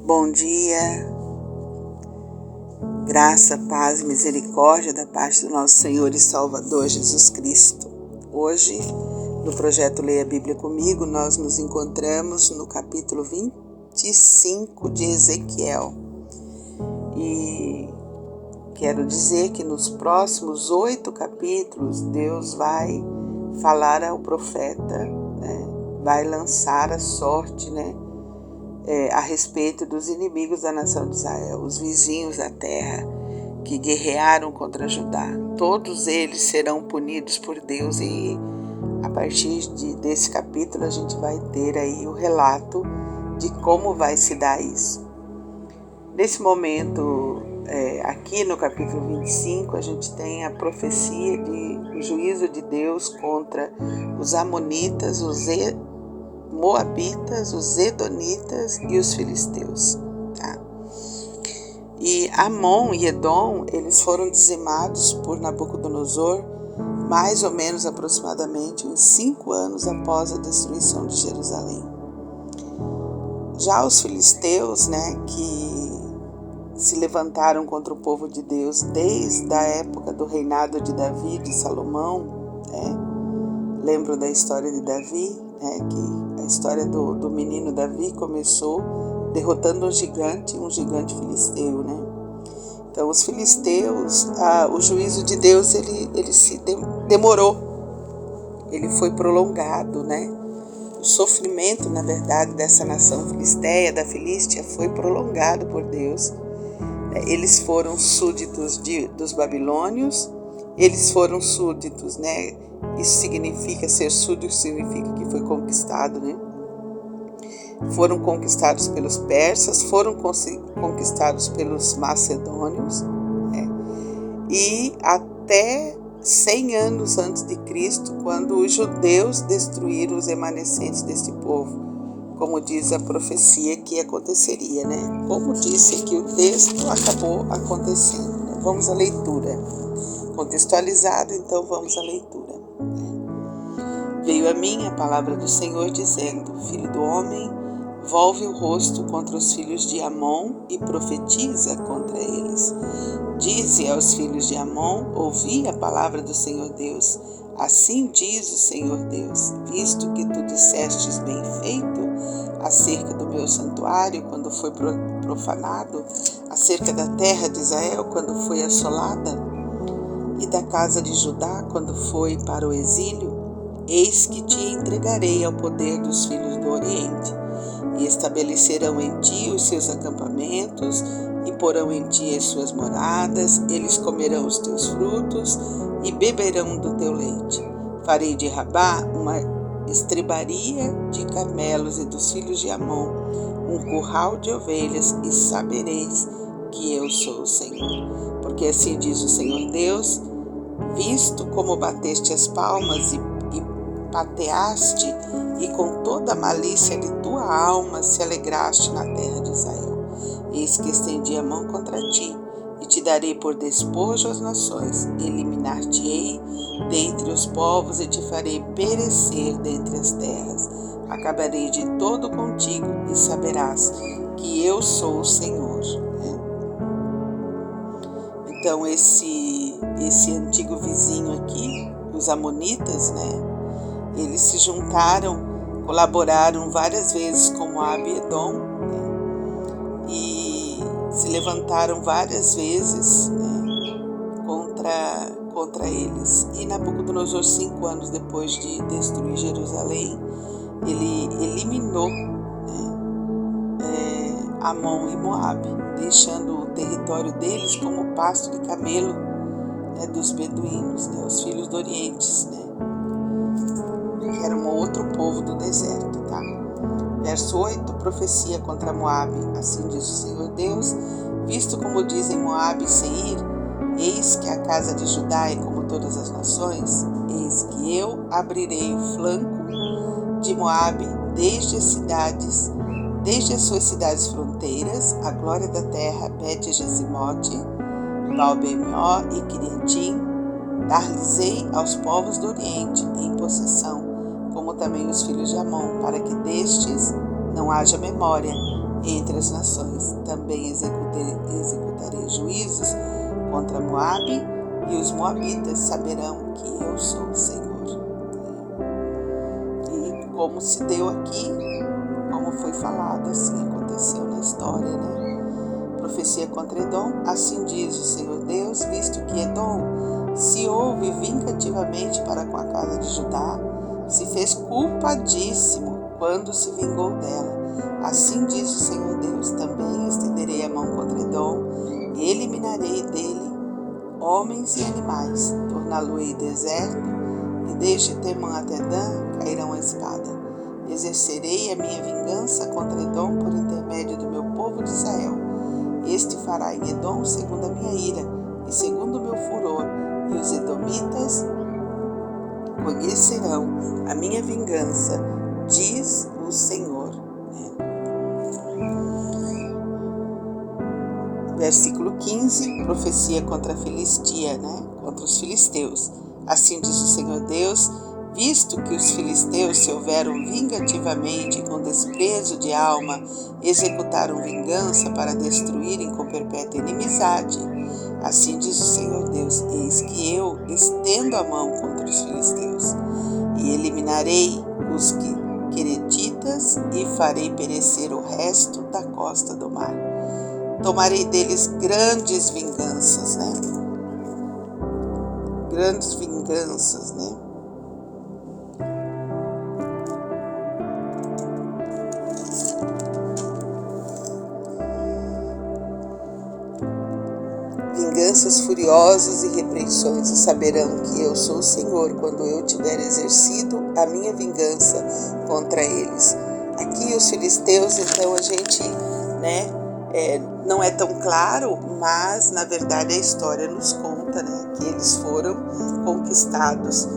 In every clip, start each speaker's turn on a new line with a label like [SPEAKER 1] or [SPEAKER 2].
[SPEAKER 1] Bom dia, graça, paz e misericórdia da parte do nosso Senhor e Salvador Jesus Cristo. Hoje, no projeto Leia a Bíblia Comigo, nós nos encontramos no capítulo 25 de Ezequiel. E quero dizer que nos próximos 8 capítulos, Deus vai falar ao profeta, vai lançar a sorte, a respeito dos inimigos da nação de Israel, os vizinhos da terra que guerrearam contra Judá. Todos eles serão punidos por Deus e a partir desse capítulo a gente vai ter aí o relato de como vai se dar isso. Nesse momento, aqui no capítulo 25, a gente tem a profecia de juízo de Deus contra os amonitas, os moabitas, os edonitas e os filisteus. Tá? E Amon e Edom, eles foram dizimados por Nabucodonosor mais ou menos aproximadamente uns 5 anos após a destruição de Jerusalém. Já os filisteus, que se levantaram contra o povo de Deus desde a época do reinado de Davi e de Salomão, lembram da história de Davi, que a história do menino Davi começou derrotando um gigante filisteu, Então os filisteus, o juízo de Deus ele se demorou, ele foi prolongado, O sofrimento, na verdade, dessa nação filisteia, da Filístia, foi prolongado por Deus. Eles foram súditos dos babilônios, eles foram súditos, Isso significa, ser súdito significa que foi conquistado, Foram conquistados pelos persas, foram conquistados pelos macedônios, E até 100 anos antes de Cristo, quando os judeus destruíram os remanescentes deste povo, como diz a profecia que aconteceria, Como disse aqui o texto, acabou acontecendo. Vamos à leitura. Contextualizado, então vamos à leitura. Veio a mim a palavra do Senhor dizendo: Filho do homem, volve o rosto contra os filhos de Amon e profetiza contra eles. Dize aos filhos de Amon: ouvi a palavra do Senhor Deus. Assim diz o Senhor Deus: visto que tu dissestes bem feito acerca do meu santuário quando foi profanado, acerca da terra de Israel quando foi assolada, e da casa de Judá quando foi para o exílio, eis que te entregarei ao poder dos filhos do Oriente, e estabelecerão em ti os seus acampamentos, e porão em ti as suas moradas, eles comerão os teus frutos, e beberão do teu leite. Farei de Rabá uma estrebaria de camelos e dos filhos de Amon, um curral de ovelhas, e sabereis que eu sou o Senhor. Porque assim diz o Senhor Deus: visto como bateste as palmas e pateaste, e com toda a malícia de tua alma se alegraste na terra de Israel, eis que estendi a mão contra ti, e te darei por despojo às nações, eliminar-te-ei dentre os povos, e te farei perecer dentre as terras. Acabarei de todo contigo, e saberás que eu sou o Senhor. Então esse antigo vizinho aqui, os amonitas, eles se juntaram, colaboraram várias vezes com Moabe e Edom, e se levantaram várias vezes, contra eles. E Nabucodonosor, 5 anos depois de destruir Jerusalém, ele eliminou Amon e Moabe, deixando o território deles como pasto de camelo, dos beduínos, os filhos do Oriente, que era um outro povo do deserto. Verso 8, profecia contra Moabe. Assim diz o Senhor Deus: visto como dizem Moabe e Seir, eis que a casa de Judá é como todas as nações, eis que eu abrirei o flanco de Moabe desde as suas cidades fronteiras, a glória da terra, Bet-Jesimote, Baal-Bemeó e Quiriatim, dar-lhes-ei aos povos do Oriente em possessão, como também os filhos de Amon, para que destes não haja memória, entre as nações. Também executarei juízos contra Moabe, e os moabitas saberão que eu sou o Senhor. E como se deu aqui, como foi falado, assim aconteceu na história, né? Profecia contra Edom: assim diz o Senhor Deus, visto que Edom se houve vingativamente para com a casa de Judá, se fez culpadíssimo quando se vingou dela. Assim diz o Senhor Deus: também estenderei a mão contra Edom e eliminarei dele homens e animais. Torná-lo-ei deserto, e desde Temã até Dan cairão a espada. Exercerei a minha vingança contra Edom por intermédio do meu povo de Israel. Este fará em Edom segundo a minha ira e segundo o meu furor, e os edomitas conhecerão a minha vingança, diz o Senhor. Versículo 15, profecia contra a Filistia, contra os filisteus. Assim diz o Senhor Deus: visto que os filisteus se houveram vingativamente com desprezo de alma, executaram vingança para destruírem com perpétua inimizade. Assim diz o Senhor Deus: eis que eu estendo a mão contra os filisteus, e eliminarei os queretitas, e farei perecer o resto da costa do mar. Tomarei deles grandes vinganças, Grandes vinganças, Vinganças furiosas e repreensões, e saberão que eu sou o Senhor quando eu tiver exercido a minha vingança contra eles. Aqui os filisteus, então a gente, não é tão claro, mas na verdade a história nos conta, que eles foram conquistados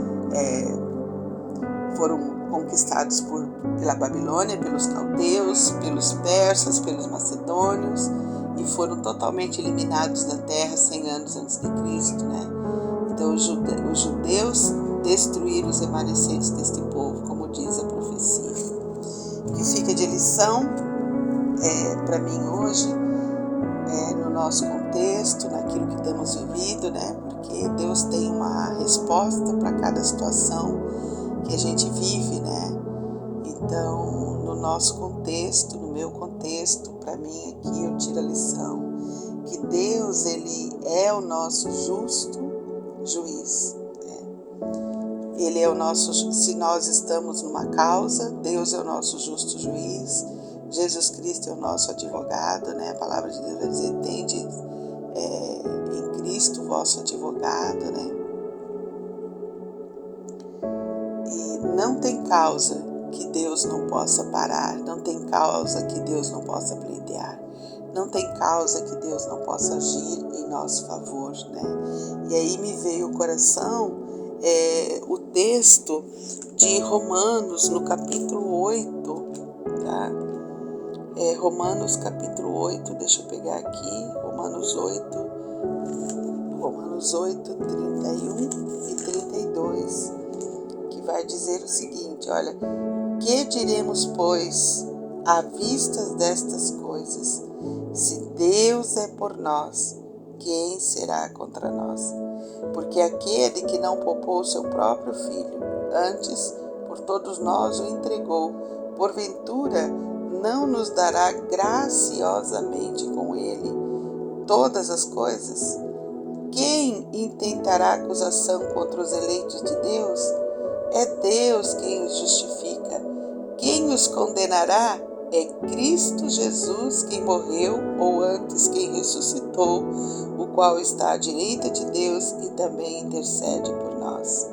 [SPEAKER 1] pela Babilônia, pelos caldeus, pelos persas, pelos macedônios, e foram totalmente eliminados da terra 100 anos antes de Cristo, Então os judeus destruíram os remanescentes deste povo, como diz a profecia. O que fica de lição para mim hoje, no nosso contexto, naquilo que temos vivido, porque Deus tem uma resposta para cada situação que a gente vive, Então, no nosso contexto, no meu contexto, para mim aqui eu tiro a lição que Deus, Ele é o nosso justo juiz. Ele é o nosso, se nós estamos numa causa, Deus é o nosso justo juiz, Jesus Cristo é o nosso advogado, A palavra de Deus vai dizer: tende em Cristo vosso advogado, E não tem causa que Deus não possa parar, não tem causa que Deus não possa pleitear, não tem causa que Deus não possa agir em nosso favor, E aí me veio ao coração o texto de Romanos, no capítulo 8, Romanos capítulo 8, deixa eu pegar aqui, Romanos 8, 31 e 32, que vai dizer o seguinte: olha, que diremos, pois, à vista destas coisas? Se Deus é por nós, quem será contra nós? Porque aquele que não poupou seu próprio filho, antes por todos nós o entregou, porventura não nos dará graciosamente com ele todas as coisas? Quem intentará acusação contra os eleitos de Deus? É Deus quem os justifica. Quem os condenará? É Cristo Jesus quem morreu, ou antes quem ressuscitou, o qual está à direita de Deus e também intercede por nós.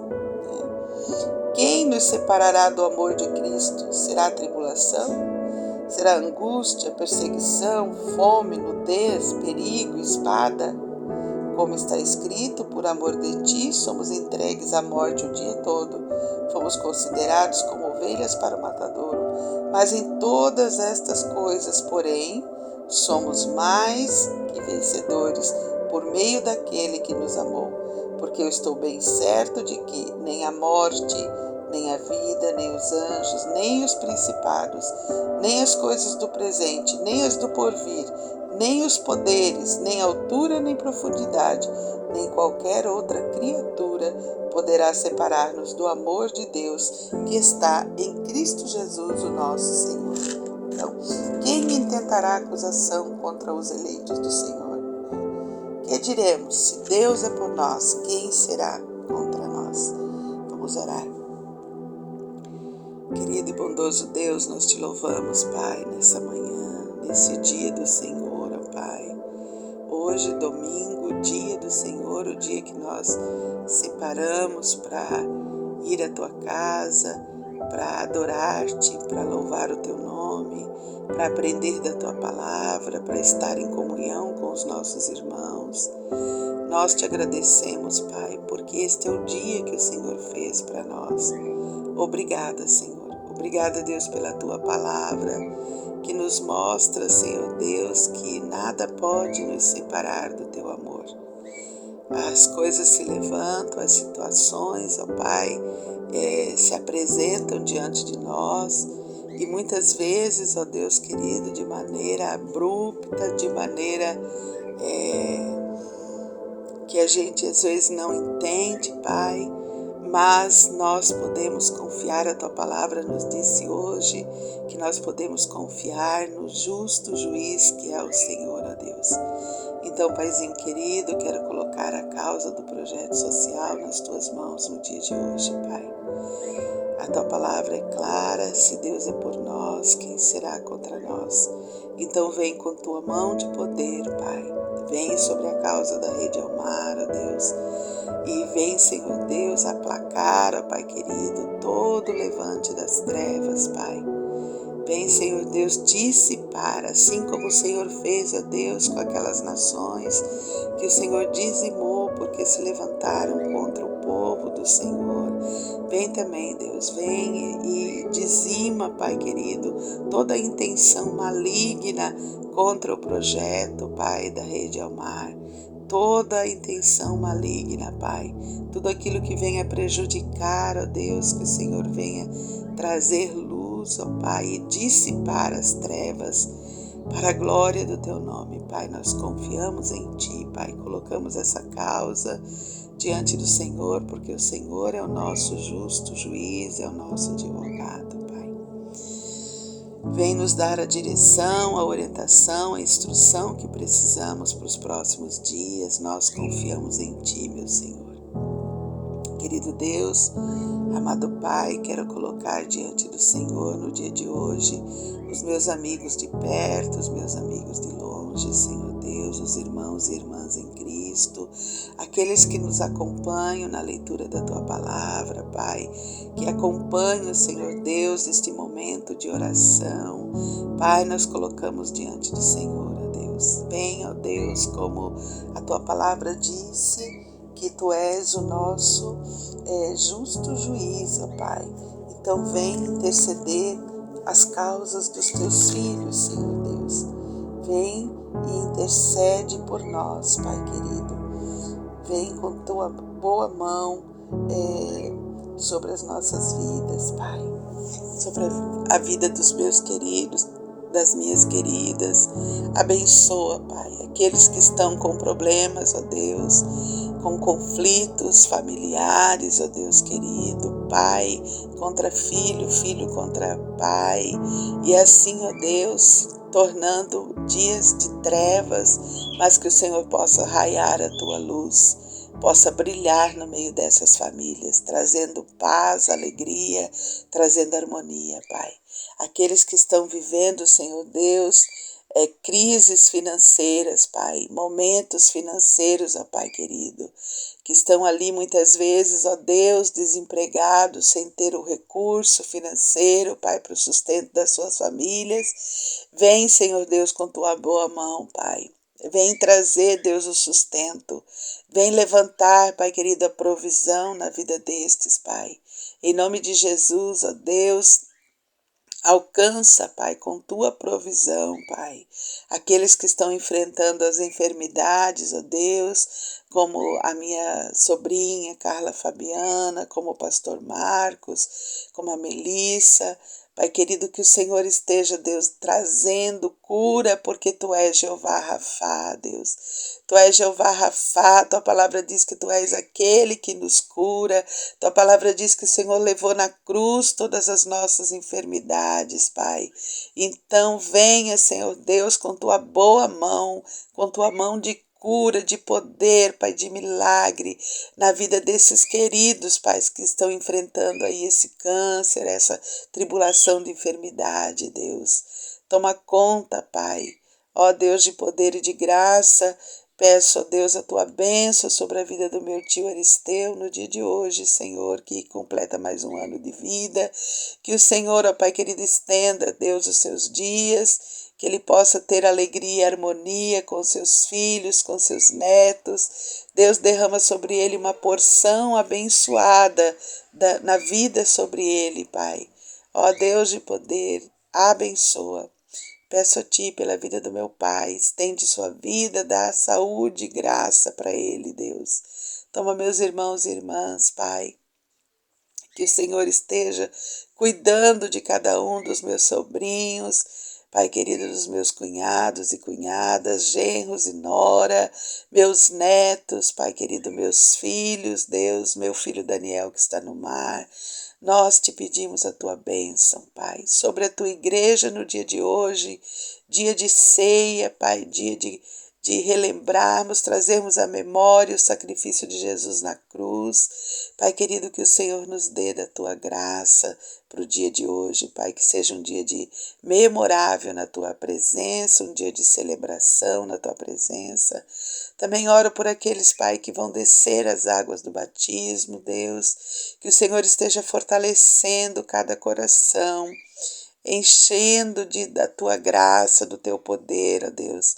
[SPEAKER 1] Quem nos separará do amor de Cristo? Será tribulação? Será angústia, perseguição, fome, nudez, perigo, espada? Como está escrito: por amor de ti somos entregues à morte o dia todo, fomos considerados como ovelhas para o matadouro. Mas em todas estas coisas, porém, somos mais que vencedores por meio daquele que nos amou. Porque eu estou bem certo de que nem a morte, nem a vida, nem os anjos, nem os principados, nem as coisas do presente, nem as do porvir, nem os poderes, nem altura, nem profundidade, nem qualquer outra criatura poderá separar-nos do amor de Deus que está em Cristo Jesus, o nosso Senhor. Então, quem intentará acusação contra os eleitos do Senhor? Que diremos? Se Deus é por nós, quem será contra nós? Vamos orar. Querido e bondoso Deus, nós te louvamos, Pai, nessa manhã, nesse dia do Senhor, ó Pai. Hoje, domingo, dia do Senhor, o dia que nós separamos para ir à Tua casa, para adorar-te, para louvar o Teu nome, para aprender da Tua palavra, para estar em comunhão com os nossos irmãos. Nós te agradecemos, Pai, porque este é o dia que o Senhor fez para nós. Obrigada, Senhor. Obrigada, Deus, pela Tua palavra, que nos mostra, Senhor Deus, que nada pode nos separar do Teu amor. As coisas se levantam, as situações, ó Pai, se apresentam diante de nós e muitas vezes, ó Deus querido, de maneira abrupta, de maneira que a gente às vezes não entende, Pai, mas nós podemos confiar, a Tua palavra nos disse hoje, que nós podemos confiar no justo juiz que é o Senhor, ó Deus. Então, Paizinho querido, quero colocar a causa do projeto social nas Tuas mãos no dia de hoje, Pai. A Tua palavra é clara, se Deus é por nós, quem será contra nós? Então vem com Tua mão de poder, Pai. Vem sobre a causa da Rede Almar, ó Deus. E vem, Senhor Deus, aplacar, ó Pai querido, todo o levante das trevas, Pai. Vem, Senhor Deus, dissipar, assim como o Senhor fez, ó Deus, com aquelas nações que o Senhor dizimou porque se levantaram contra o povo do Senhor. Vem também, Deus, vem e dizima, Pai querido, toda a intenção maligna contra o projeto, Pai, da Rede Almar. Toda a intenção maligna, Pai, tudo aquilo que venha prejudicar, ó Deus, que o Senhor venha trazer luz, ó Pai, e dissipar as trevas para a glória do Teu nome, Pai. Nós confiamos em Ti, Pai, colocamos essa causa diante do Senhor, porque o Senhor é o nosso justo juiz, é o nosso advogado, Pai. Vem nos dar a direção, a orientação, a instrução que precisamos para os próximos dias. Nós confiamos em Ti, meu Senhor. Querido Deus, amado Pai, quero colocar diante do Senhor no dia de hoje os meus amigos de perto, os meus amigos de longe, Senhor Deus, os irmãos e irmãs em Cristo, aqueles que nos acompanham na leitura da Tua palavra, Pai, que acompanham, Senhor Deus, neste momento de oração. Pai, nós colocamos diante do Senhor, ó Deus. Vem, ó Deus, como a Tua palavra disse, que Tu és o nosso justo juiz, ó Pai. Então vem interceder as causas dos Teus filhos, Senhor Deus. Vem e intercede por nós, Pai querido. Vem com Tua boa mão sobre as nossas vidas, Pai. Sobre a vida dos meus queridos, das minhas queridas. Abençoa, Pai, aqueles que estão com problemas, ó Deus, com conflitos familiares, ó Deus querido, pai contra filho, filho contra pai, e assim, ó Deus, tornando dias de trevas, mas que o Senhor possa raiar a Tua luz, possa brilhar no meio dessas famílias, trazendo paz, alegria, trazendo harmonia, Pai. Aqueles que estão vivendo, Senhor Deus, crises financeiras, Pai, momentos financeiros, ó Pai querido, que estão ali muitas vezes, ó Deus, desempregados, sem ter o recurso financeiro, Pai, para o sustento das suas famílias. Vem, Senhor Deus, com Tua boa mão, Pai. Vem trazer, Deus, o sustento. Vem levantar, Pai querido, a provisão na vida destes, Pai. Em nome de Jesus, ó Deus, Alcança, Pai, com tua provisão, Pai, aqueles que estão enfrentando as enfermidades, ó Deus, como a minha sobrinha Carla Fabiana, como o pastor Marcos, como a Melissa. Pai querido, que o Senhor esteja, Deus, trazendo cura, porque Tu és Jeová Rafá, Deus. Tu és Jeová Rafá, Tua palavra diz que Tu és aquele que nos cura. Tua palavra diz que o Senhor levou na cruz todas as nossas enfermidades, Pai. Então venha, Senhor Deus, com Tua boa mão, com Tua mão de cura, de poder, Pai, de milagre na vida desses queridos, Pai, que estão enfrentando aí esse câncer, essa tribulação de enfermidade, Deus. Toma conta, Pai. Ó Deus de poder e de graça, peço, ó Deus, a Tua bênção sobre a vida do meu tio Aristeu no dia de hoje, Senhor, que completa mais um ano de vida. Que o Senhor, ó Pai querido, estenda, Deus, os seus dias, que ele possa ter alegria e harmonia com seus filhos, com seus netos. Deus derrama sobre ele uma porção abençoada na vida sobre ele, Pai. Ó Deus de poder, abençoa. Peço a Ti pela vida do meu pai, estende sua vida, dá saúde e graça para ele, Deus. Toma meus irmãos e irmãs, Pai. Que o Senhor esteja cuidando de cada um dos meus sobrinhos, Pai querido, dos meus cunhados e cunhadas, genros e nora, meus netos, Pai querido, meus filhos, Deus, meu filho Daniel que está no mar. Nós te pedimos a tua bênção, Pai, sobre a tua igreja no dia de hoje, dia de ceia, Pai, dia de relembrarmos, trazermos à memória o sacrifício de Jesus na cruz. Pai querido, que o Senhor nos dê da tua graça para o dia de hoje, Pai, que seja um dia de memorável na tua presença, um dia de celebração na tua presença. Também oro por aqueles, Pai, que vão descer as águas do batismo, Deus, que o Senhor esteja fortalecendo cada coração, enchendo da tua graça, do teu poder, ó Deus.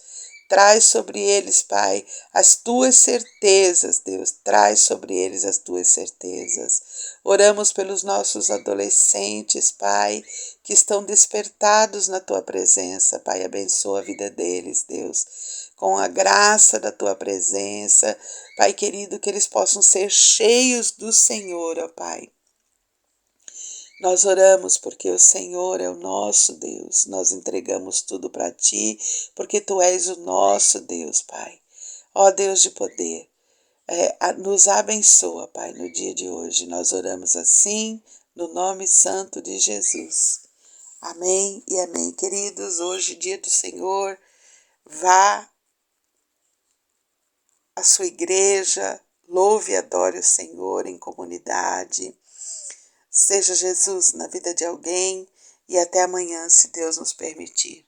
[SPEAKER 1] Traz sobre eles, Pai, as tuas certezas, Deus. Traz sobre eles as tuas certezas. Oramos pelos nossos adolescentes, Pai, que estão despertados na tua presença, Pai. Abençoa a vida deles, Deus. Com a graça da tua presença, Pai querido, que eles possam ser cheios do Senhor, ó Pai. Nós oramos porque o Senhor é o nosso Deus. Nós entregamos tudo para Ti, porque Tu és o nosso Deus, Pai. Ó Deus de poder, nos abençoa, Pai, no dia de hoje. Nós oramos assim, no nome santo de Jesus. Amém e amém. Queridos, hoje, dia do Senhor, vá à sua igreja, louve e adore o Senhor em comunidade. Seja Jesus na vida de alguém e até amanhã, se Deus nos permitir.